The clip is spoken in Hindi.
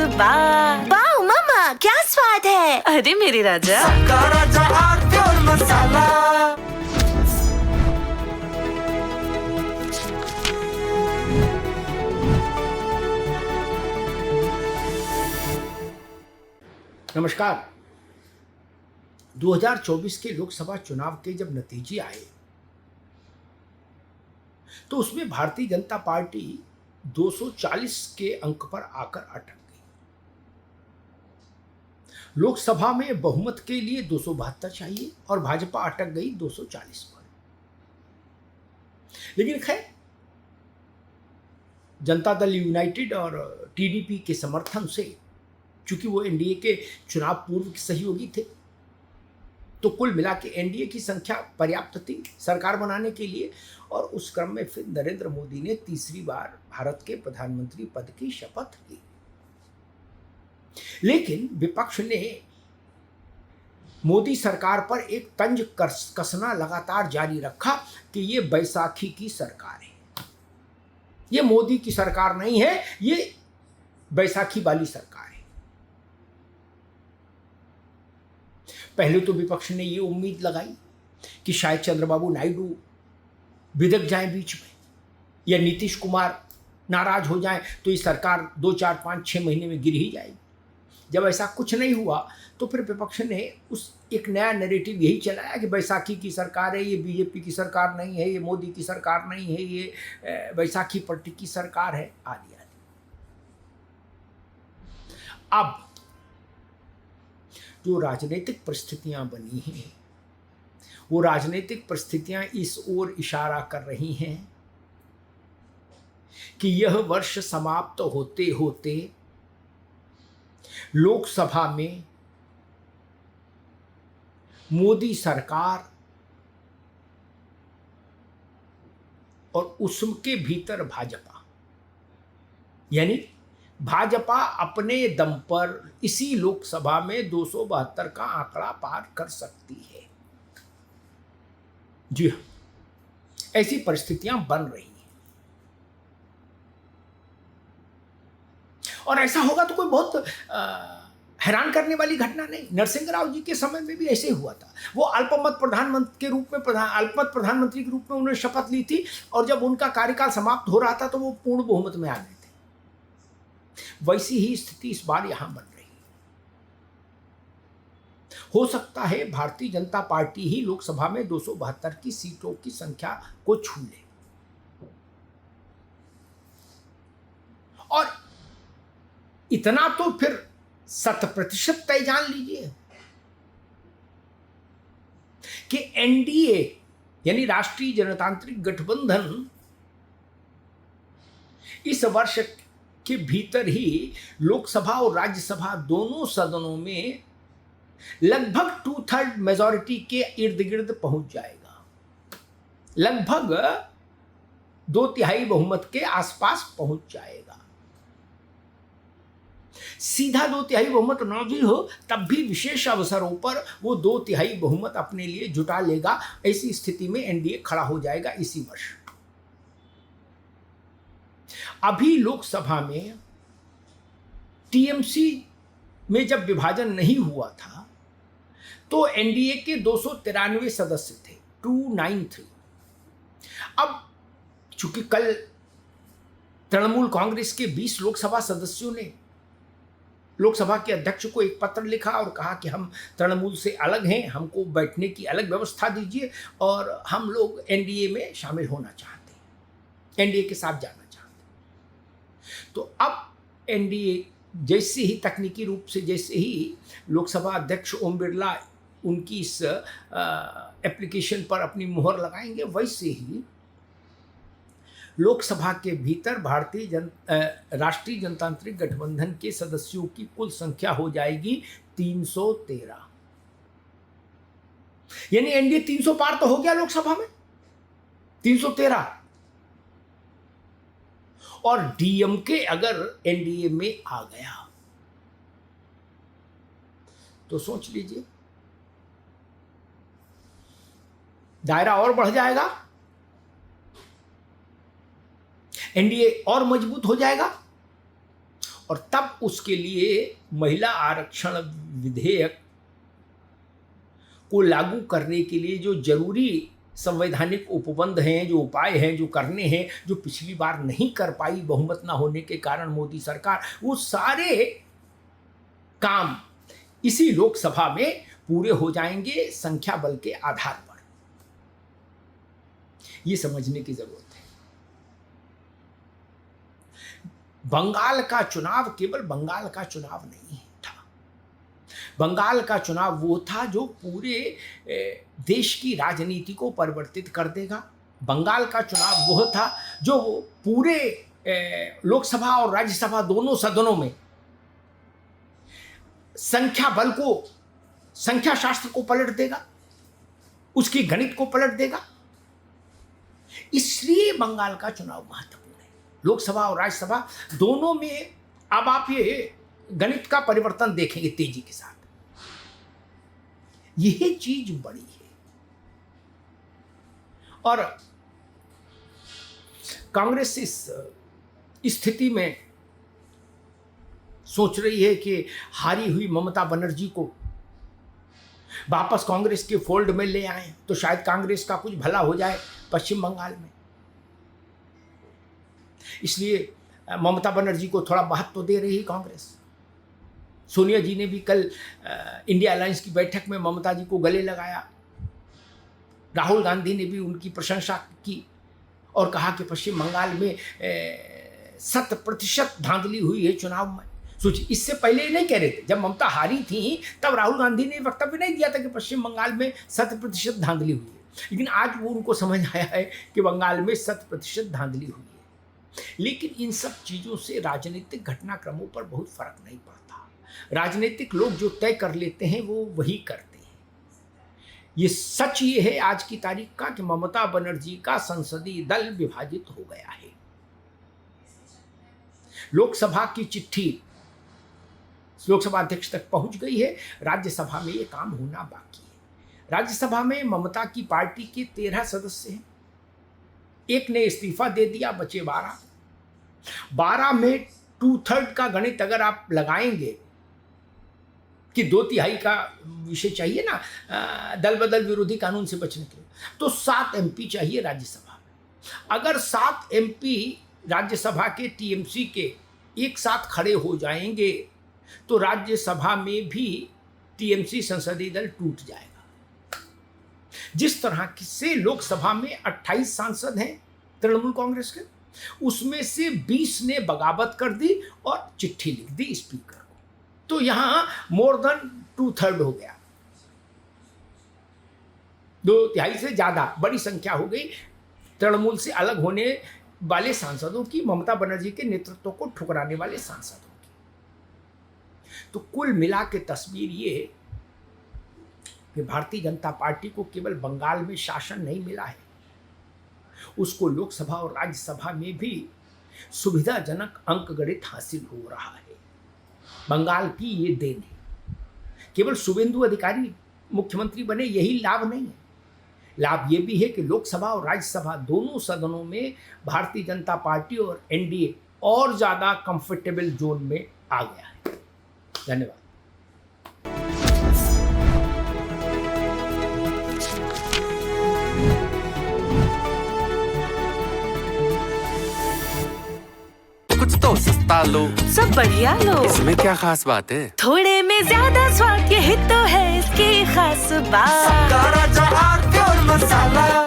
वाह वाह मम्मा, क्या स्वाद है। अरे मेरे राजा, सबका राजा आरती और मसाला। नमस्कार। 2024 के लोकसभा चुनाव के जब नतीजे आए तो उसमें भारतीय जनता पार्टी 240 के अंक पर आकर अटक गई। लोकसभा में बहुमत के लिए 272 चाहिए और भाजपा अटक गई 240 पर। लेकिन खैर, जनता दल यूनाइटेड और टीडीपी के समर्थन से, चूंकि वो एनडीए के चुनाव पूर्व के सहयोगी थे, तो कुल मिला के एनडीए की संख्या पर्याप्त थी सरकार बनाने के लिए। और उस क्रम में फिर नरेंद्र मोदी ने तीसरी बार भारत के प्रधानमंत्री पद की शपथ ली। लेकिन विपक्ष ने मोदी सरकार पर एक तंज कसना लगातार जारी रखा कि ये बैसाखी की सरकार है, ये मोदी की सरकार नहीं है, ये बैसाखी वाली सरकार है। पहले तो विपक्ष ने ये उम्मीद लगाई कि शायद चंद्रबाबू नायडू बिदक जाए बीच में, या नीतीश कुमार नाराज हो जाए तो ये सरकार 2, 4, 5, 6 महीने में गिर ही जाएगी। जब ऐसा कुछ नहीं हुआ तो फिर विपक्ष ने उस एक नया नैरेटिव यही चलाया कि बैसाखी की सरकार है, ये बीजेपी की सरकार नहीं है, ये मोदी की सरकार नहीं है, ये बैसाखी पार्टी की सरकार है, आदि आदि। अब जो राजनीतिक परिस्थितियां बनी हैं, वो राजनीतिक परिस्थितियां इस ओर इशारा कर रही हैं कि यह वर्ष समाप्त होते होते लोकसभा में मोदी सरकार और उसके भीतर भाजपा, यानी भाजपा अपने दम पर इसी लोकसभा में 272 का आंकड़ा पार कर सकती है। जी हाँ, ऐसी परिस्थितियां बन रही हैं। और ऐसा होगा तो कोई बहुत हैरान करने वाली घटना नहीं। नरसिंह राव जी के समय में भी ऐसे हुआ था। वो अल्पमत प्रधानमंत्री के रूप में अल्पमत प्रधानमंत्री के रूप में उन्होंने शपथ ली थी, और जब उनका कार्यकाल समाप्त हो रहा था तो वो पूर्ण बहुमत में आ गए थे। वैसी ही स्थिति इस बार यहां बन रही है। हो सकता है भारतीय जनता पार्टी ही लोकसभा में 272 की सीटों की संख्या को छू ले। और इतना तो फिर 100% तय जान लीजिए कि एनडीए यानी राष्ट्रीय जनतांत्रिक गठबंधन इस वर्ष के भीतर ही लोकसभा और राज्यसभा दोनों सदनों में लगभग 2/3 मेजॉरिटी के इर्द गिर्द पहुंच जाएगा। लगभग 2/3 बहुमत के आसपास पहुंच जाएगा। सीधा 2/3 बहुमत न भी हो तब भी विशेष अवसरों पर वो 2/3 बहुमत अपने लिए जुटा लेगा। ऐसी स्थिति में एनडीए खड़ा हो जाएगा इसी वर्ष। अभी लोकसभा में टीएमसी में जब विभाजन नहीं हुआ था तो एनडीए के 293 सदस्य थे, 293। अब चूंकि कल तृणमूल कांग्रेस के 20 लोकसभा सदस्यों ने लोकसभा के अध्यक्ष को एक पत्र लिखा और कहा कि हम तृणमूल से अलग हैं, हमको बैठने की अलग व्यवस्था दीजिए और हम लोग एनडीए में शामिल होना चाहते हैं, एनडीए के साथ जाना चाहते हैं। तो अब एनडीए जैसे ही तकनीकी रूप से, जैसे ही लोकसभा अध्यक्ष ओम बिरला उनकी इस एप्लीकेशन पर अपनी मुहर लगाएंगे, वैसे ही लोकसभा के भीतर राष्ट्रीय जनतांत्रिक गठबंधन के सदस्यों की कुल संख्या हो जाएगी 313। यानी एनडीए 300 पार तो हो गया लोकसभा में, 313। और डीएमके अगर एनडीए में आ गया तो सोच लीजिए दायरा और बढ़ जाएगा, एनडीए और मजबूत हो जाएगा और तब उसके लिए महिला आरक्षण विधेयक को लागू करने के लिए जो जरूरी संवैधानिक उपबंध हैं, जो उपाय हैं, जो करने हैं, जो पिछली बार नहीं कर पाई बहुमत ना होने के कारण मोदी सरकार, वो सारे काम इसी लोकसभा में पूरे हो जाएंगे संख्या बल के आधार पर। ये समझने की जरूरत है। बंगाल का चुनाव केवल बंगाल का चुनाव नहीं था। बंगाल का चुनाव वो था जो पूरे देश की राजनीति को परिवर्तित कर देगा। बंगाल का चुनाव वो था जो पूरे लोकसभा और राज्यसभा दोनों सदनों में संख्या बल को, संख्या शास्त्र को पलट देगा, उसकी गणित को पलट देगा। इसलिए बंगाल का चुनाव महत्वपूर्ण है। लोकसभा और राज्यसभा दोनों में अब आप ये गणित का परिवर्तन देखेंगे तेजी के साथ। यह चीज बड़ी है। और कांग्रेस इस स्थिति में सोच रही है कि हारी हुई ममता बनर्जी को वापस कांग्रेस के फोल्ड में ले आए तो शायद कांग्रेस का कुछ भला हो जाए पश्चिम बंगाल में। इसलिए ममता बनर्जी को थोड़ा महत्व दे रही है कांग्रेस। सोनिया जी ने भी कल इंडिया अलायंस की बैठक में ममता जी को गले लगाया। राहुल गांधी ने भी उनकी प्रशंसा की और कहा कि पश्चिम बंगाल में 100% धांधली हुई है चुनाव में। सोचिए, इससे पहले ये नहीं कह रहे थे। जब ममता हारी थी तब राहुल गांधी ने वक्तव्य नहीं दिया था कि पश्चिम बंगाल में 100% धांधली हुई है। लेकिन आज वो उनको समझ आया है कि बंगाल में 100% धांधली हुई है। लेकिन इन सब चीज़ों से राजनीतिक घटनाक्रमों पर बहुत फर्क नहीं पड़ता। राजनीतिक लोग जो तय कर लेते हैं वो वही करते हैं। ये सच ये है आज की तारीख का कि ममता बनर्जी का संसदीय दल विभाजित हो गया है। लोकसभा की चिट्ठी लोकसभा अध्यक्ष तक पहुंच गई है। राज्यसभा में ये काम होना बाकी है। राज्यसभा में ममता की पार्टी के 13 सदस्य हैं। एक ने इस्तीफा दे दिया, बचे 12 में 2/3 का गणित अगर आप लगाएंगे कि 2/3 का विषय चाहिए ना दल बदल विरोधी कानून से बचने के लिए, तो 7 MP चाहिए राज्यसभा में। अगर 7 MP राज्यसभा के टीएमसी के एक साथ खड़े हो जाएंगे तो राज्यसभा में भी टीएमसी संसदीय दल टूट जाएगा। जिस तरह से लोकसभा में 28 सांसद हैं तृणमूल कांग्रेस के, उसमें से 20 ने बगावत कर दी और चिट्ठी लिख दी स्पीकर को, तो यहां मोर देन 2/3 हो गया। 2/3 से ज्यादा बड़ी संख्या हो गई तृणमूल से अलग होने वाले सांसदों की, ममता बनर्जी के नेतृत्व को ठुकराने वाले सांसदों की। तो कुल मिला के तस्वीर ये कि भारतीय जनता पार्टी को केवल बंगाल में शासन नहीं मिला है, उसको लोकसभा और राज्यसभा में भी सुविधाजनक अंकगणित हासिल हो रहा है। बंगाल की ये देन है। केवल शुभेंदु अधिकारी मुख्यमंत्री बने यही लाभ नहीं है। लाभ ये भी है कि लोकसभा और राज्यसभा दोनों सदनों में भारतीय जनता पार्टी और एनडीए और ज़्यादा कंफर्टेबल जोन में आ गया है। धन्यवाद। कुछ तो सस्ता लो, सब बढ़िया लो। इसमें क्या खास बात है? थोड़े में ज्यादा स्वाद, यही तो है इसकी खास बात। राजा आर प्योर मसाला।